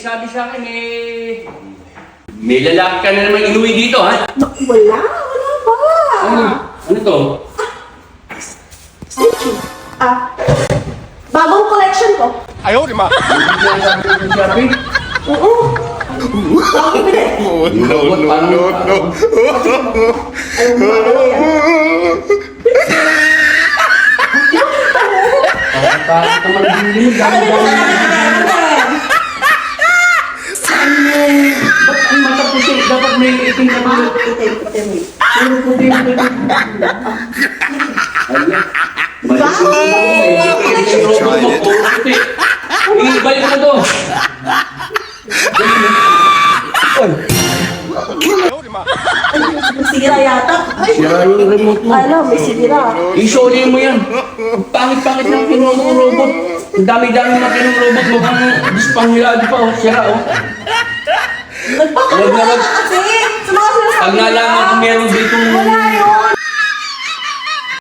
nagsabi sa akin may lalaki ka na naman inuwi dito, ha? Wala pa. Ano to? Stitching. Bagong collection ko. Ayaw, di ba? Oo. Bakit pinit? No. Ayaw mo ba yan? Bakit ka mag-ilim? Bakit ito na Ba't ang mata puti? Dapat may iting na dito. Itim. Ano puti? Ibalik mo to. May sira yata. Sira yung remote mo. Ano, may sira. Isoli mo yan. Ang pangit-pangit ng pinunong robot. Ang dami-dami na pinunong robot. Mukhang dispanghilado pa. Sira, oh. Nagpapakawala ka kasi. Sa mga sinasabi Pag nalaman ko meron dito wala yun.